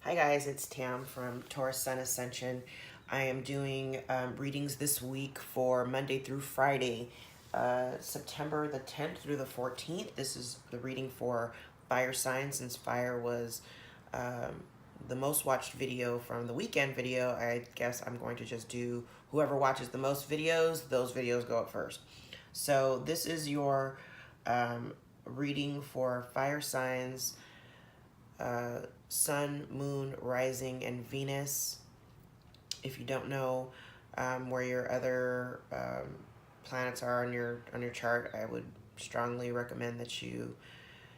Hi guys, it's Tam from Taurus Sun Ascension. I am doing readings this week for Monday through Friday, September the 10th through the 14th. This is the reading for fire signs. Since fire was the most watched video from the weekend video, I guess I'm going to just do whoever watches the most videos, those videos go up first. So this is your reading for fire signs, Sun, Moon, Rising, and Venus. If you don't know where your other planets are on your chart, I would strongly recommend that you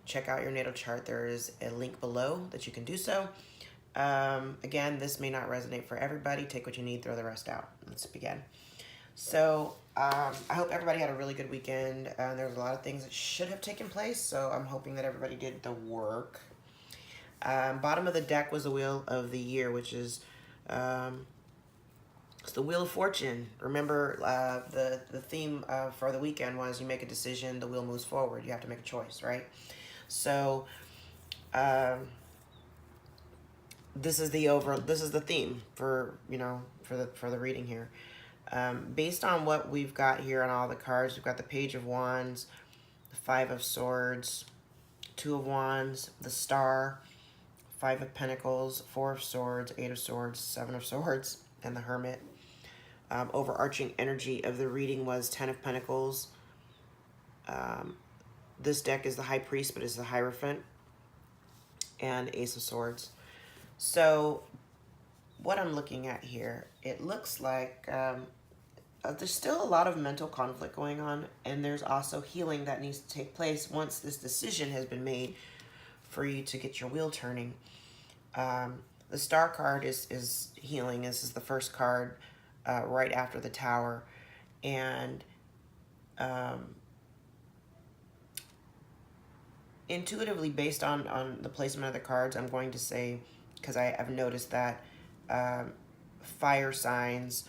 check out your natal chart. There is a link below that you can do so. Again, this may not resonate for everybody. Take what you need, throw the rest out. Let's begin. So I hope everybody had a really good weekend. There's a lot of things that should have taken place, so I'm hoping that everybody did the work. Bottom of the deck was the Wheel of the Year, which is it's the Wheel of Fortune. Remember, the theme for the weekend was you make a decision, the wheel moves forward. You have to make a choice, right? So this is the theme for for the reading here. Based on what we've got here on all the cards, we've got the Page of Wands, the Five of Swords, Two of Wands, the Star, Five of Pentacles, Four of Swords, Eight of Swords, Seven of Swords, and the Hermit. Overarching energy of the reading was Ten of Pentacles. This deck is the High Priest, but it's the Hierophant, and Ace of Swords. So what I'm looking at here, it looks like there's still a lot of mental conflict going on, and there's also healing that needs to take place once this decision has been made for you to get your wheel turning. The Star card is healing. This is the first card right after the Tower. And intuitively, based on the placement of the cards, I'm going to say, because I've noticed that fire signs,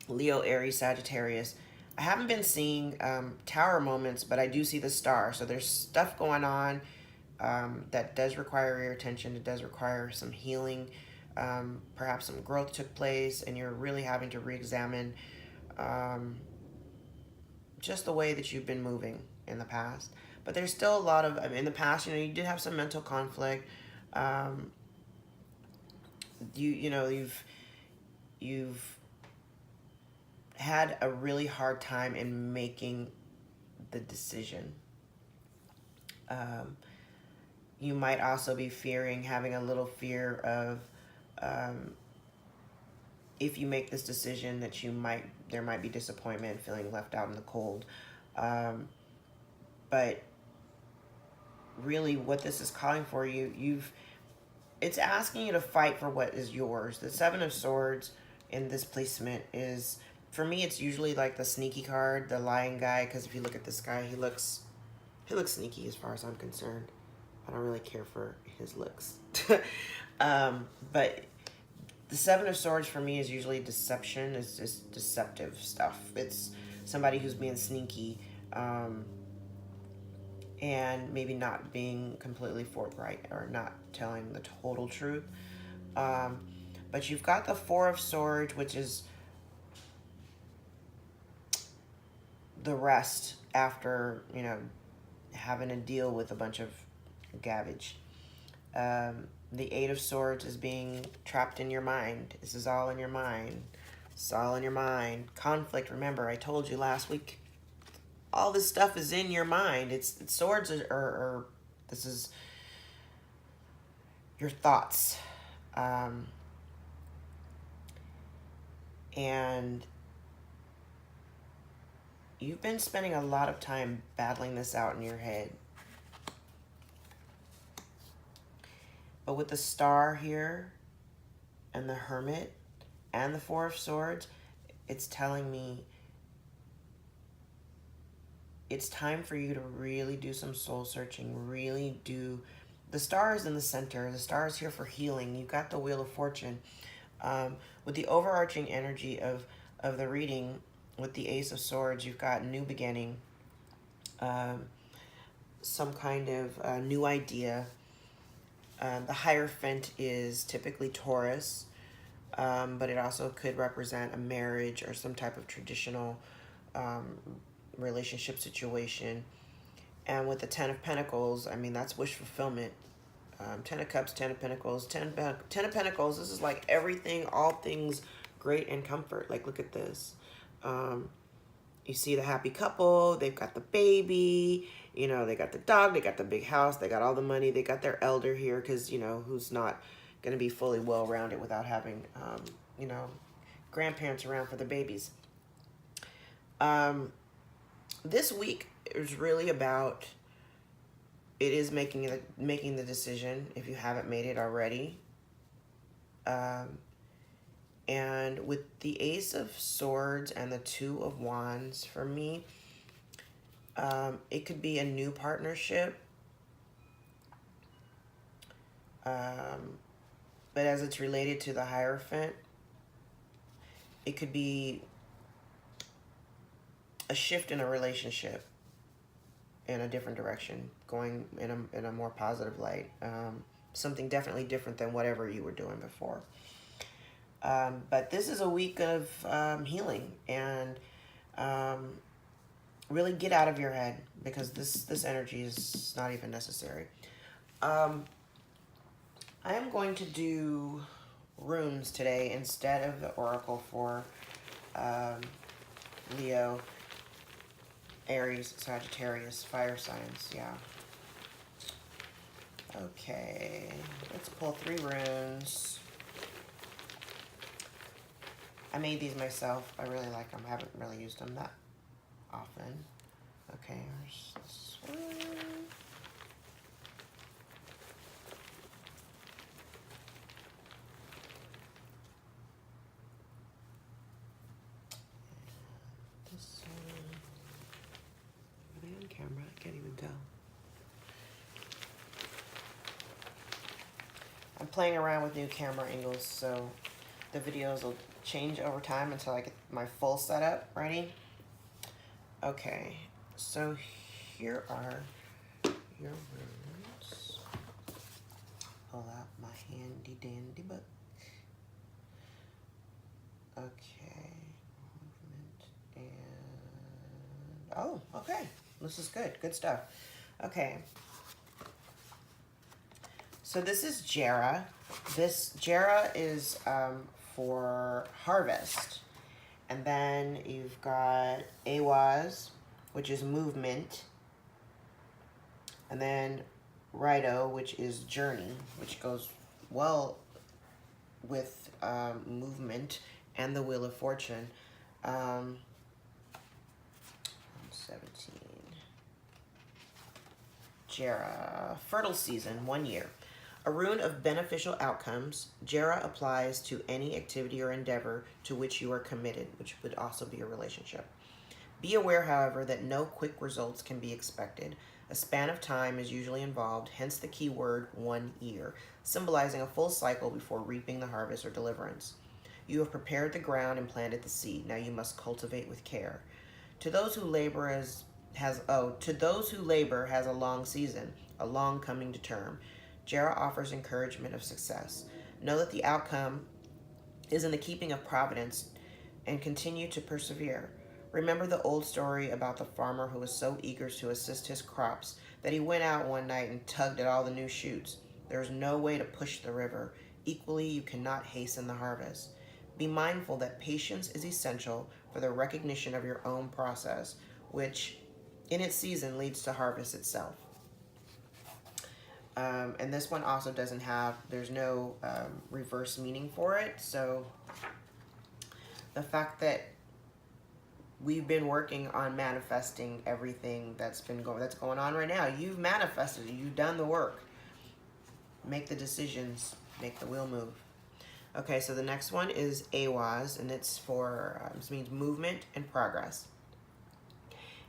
Leo, Aries, Sagittarius, I haven't been seeing Tower moments, but I do see the Star. So there's stuff going on that does require your attention. It does require some healing. Perhaps some growth took place, and you're really having to re-examine just the way that you've been moving in the past. But there's still a lot of, in the past, you did have some mental conflict. You've had a really hard time in making the decision. You might also be having a little fear of if you make this decision that there might be disappointment, feeling left out in the cold. But really what this is calling for it's asking you to fight for what is yours. The Seven of Swords in this placement is, for me, it's usually like the sneaky card, the lying guy, because if you look at this guy, he looks sneaky as far as I'm concerned. I don't really care for his looks. But the Seven of Swords for me is usually deception. It's just deceptive stuff. It's somebody who's being sneaky and maybe not being completely forthright or not telling the total truth. But you've got the Four of Swords, which is the rest after, having to deal with a bunch of garbage. The Eight of Swords is being trapped in your mind. This is all in your mind. It's all in your mind. Conflict, remember, I told you last week, all this stuff is in your mind. Swords are this is your thoughts. And you've been spending a lot of time battling this out in your head. But with the Star here, and the Hermit, and the Four of Swords, it's telling me it's time for you to really do some soul searching, the Star is in the center. The Star is here for healing. You've got the Wheel of Fortune. With the overarching energy of the reading, with the Ace of Swords, you've got new beginning, some kind of new idea, The Hierophant is typically Taurus, but it also could represent a marriage or some type of traditional relationship situation. And with the Ten of Pentacles, I mean, that's wish fulfillment. Ten of Cups, Ten of Pentacles, Ten of Pentacles. This is like everything, all things great and comfort. Like, look at this. You see the happy couple. They've got the baby. You know, they got the dog. They got the big house. They got all the money. They got their elder here because, you know, who's not going to be fully well-rounded without having, you know, grandparents around for the babies. This week is really about, it is making the decision if you haven't made it already. And with the Ace of Swords and the Two of Wands, for me, it could be a new partnership. But as it's related to the Hierophant, it could be a shift in a relationship in a different direction, going in a more positive light. Something definitely different than whatever you were doing before. But this is a week of healing and really get out of your head, because this energy is not even necessary. I am going to do runes today instead of the oracle for Leo, Aries, Sagittarius, fire signs. Yeah. Okay, let's pull 3 runes. I made these myself. I really like them. I haven't really used them that often. Okay, here's this one. And this one. Are they on camera? I can't even tell. I'm playing around with new camera angles, so the videos will change over time until I get my full setup ready. Okay, so here are your runes. Pull out my handy dandy book. Okay, movement and, oh, okay, this is good stuff. Okay, so this is Jera. This Jera is for harvest. And then you've got Awaz, which is movement. And then Rido, which is journey, which goes well with movement and the Wheel of Fortune. 17. Jera, fertile season, 1 year. A rune of beneficial outcomes, Jera applies to any activity or endeavor to which you are committed, which would also be a relationship. Be aware, however, that no quick results can be expected. A span of time is usually involved, hence the key word 1 year, symbolizing a full cycle before reaping the harvest or deliverance. You have prepared the ground and planted the seed. Now you must cultivate with care. To those who labor has a long season, a long coming to term. Jera offers encouragement of success. Know that the outcome is in the keeping of providence and continue to persevere. Remember the old story about the farmer who was so eager to assist his crops that he went out one night and tugged at all the new shoots. There is no way to push the river. Equally, you cannot hasten the harvest. Be mindful that patience is essential for the recognition of your own process, which in its season leads to harvest itself. And this one also doesn't have, there's no reverse meaning for it. So the fact that we've been working on manifesting everything that's going on right now, you've manifested it, you've done the work. Make the decisions, make the wheel move. Okay, so the next one is Awaz, and it's for, this means movement and progress.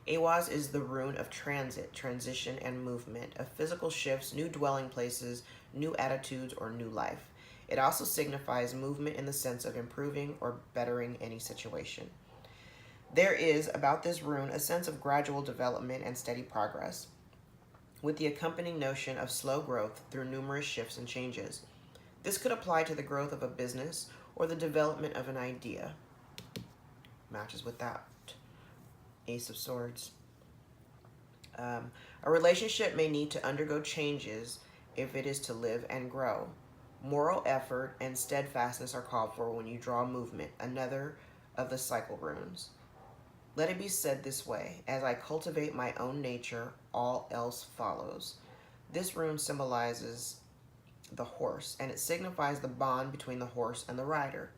Awaz is the rune of transit, transition, and movement, of physical shifts, new dwelling places, new attitudes, or new life. It also signifies movement in the sense of improving or bettering any situation. There is, about this rune, a sense of gradual development and steady progress. with the accompanying notion of slow growth through numerous shifts and changes. This could apply to the growth of a business or the development of an idea. Matches with that Ace of Swords. A relationship may need to undergo changes if it is to live and grow. Moral effort and steadfastness are called for when you draw movement, another of the cycle runes. Let it be said this way: as I cultivate my own nature, all else follows. This rune symbolizes the horse, and it signifies the bond between the horse and the rider.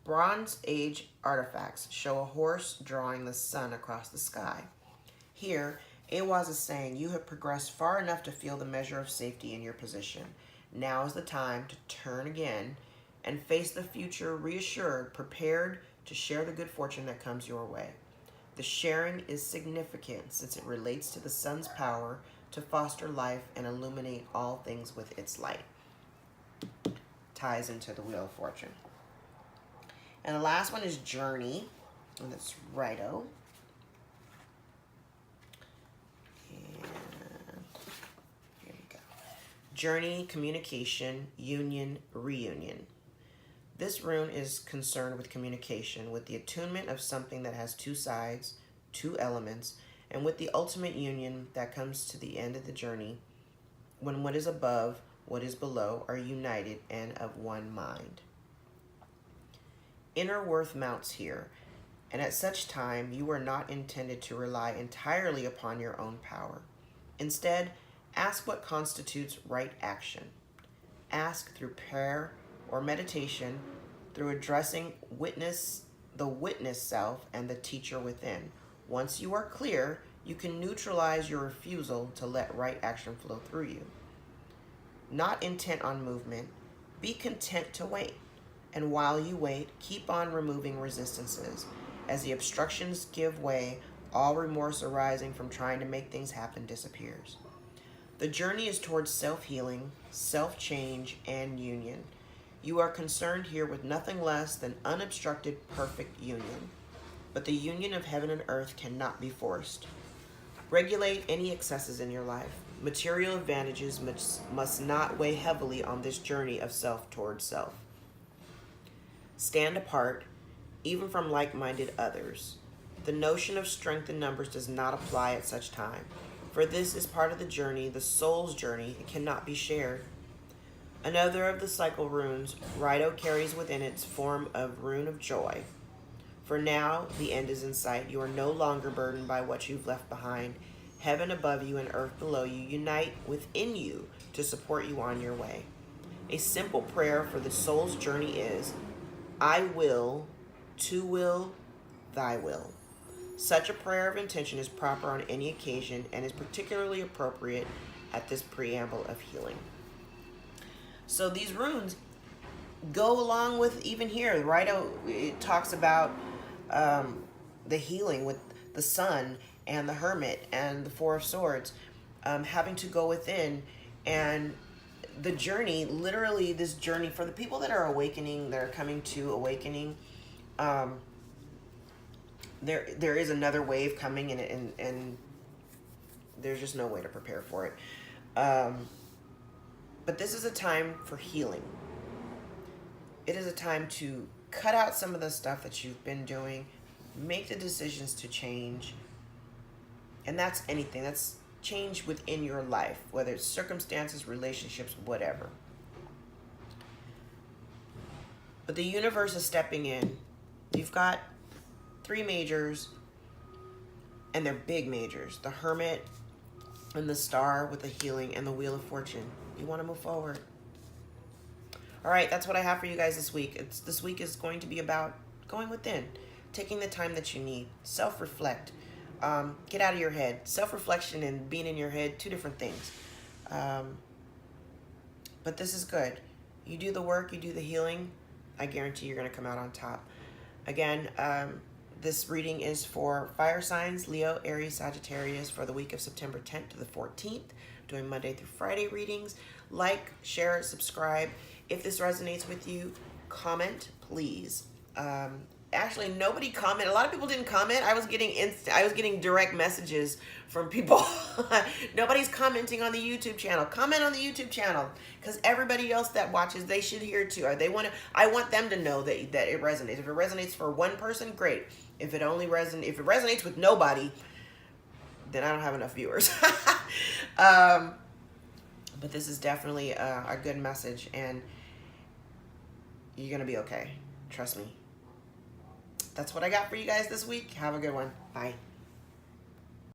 Bronze Age artifacts show a horse drawing the sun across the sky. Here, Awaz is saying you have progressed far enough to feel the measure of safety in your position. Now is the time to turn again and face the future reassured, prepared to share the good fortune that comes your way. The sharing is significant since it relates to the sun's power to foster life and illuminate all things with its light. Ties into the Wheel of Fortune. And the last one is Journey, and that's Righto. And here we go. Journey, communication, union, reunion. This rune is concerned with communication, with the attunement of something that has two sides, two elements, and with the ultimate union that comes to the end of the journey, when what is above, what is below are united and of one mind. Inner worth mounts here, and at such time you are not intended to rely entirely upon your own power. Instead, ask what constitutes right action. Ask through prayer or meditation, through addressing the witness self and the teacher within. Once you are clear, you can neutralize your refusal to let right action flow through you. Not intent on movement, be content to wait. And while you wait, keep on removing resistances. As the obstructions give way, all remorse arising from trying to make things happen disappears. The journey is towards self-healing, self-change, and union. You are concerned here with nothing less than unobstructed, perfect union. But the union of heaven and earth cannot be forced. Regulate any excesses in your life. Material advantages must not weigh heavily on this journey of self towards self. Stand apart, even from like-minded others. The notion of strength in numbers does not apply at such time, for this is part of the journey, the soul's journey. It cannot be shared. Another of the cycle runes, Righto, carries within its form of rune of joy. For now, the end is in sight. You are no longer burdened by what you've left behind. Heaven above you and earth below you unite within you to support you on your way. A simple prayer for the soul's journey is, I will, to will, thy will. Such a prayer of intention is proper on any occasion and is particularly appropriate at this preamble of healing. So these runes go along with even here. Righto, it talks about the healing with the sun and the hermit and the Four of Swords, having to go within, and the journey, literally this journey for the people that are awakening, that are coming to awakening, there is another wave coming, and there's just no way to prepare for it. But this is a time for healing. It is a time to cut out some of the stuff that you've been doing, make the decisions to change, and that's anything. That's change within your life, whether it's circumstances, relationships, whatever. But the universe is stepping in. You've got three majors, and they're big majors. The Hermit and the Star with the healing and the Wheel of Fortune. You want to move forward. All right, that's what I have for you guys this week. This week is going to be about going within, taking the time that you need, self-reflect, get out of your head. Self-reflection and being in your head, two different things. But this is good. You do the work, you do the healing, I guarantee you're going to come out on top. Again, this reading is for fire signs, Leo, Aries, Sagittarius, for the week of September 10th to the 14th, doing Monday through Friday readings. Like, share, subscribe. If this resonates with you, comment, please. actually nobody commented. A lot of people didn't comment. I was getting direct messages from people. Nobody's commenting on the YouTube channel. Comment on the YouTube channel, because everybody else that watches, they should hear too. I want them to know that it resonates. If it resonates for one person, great. If it resonates with nobody, then I don't have enough viewers. But this is definitely a good message, and you're gonna be okay. Trust me. That's what I got for you guys this week. Have a good one. Bye.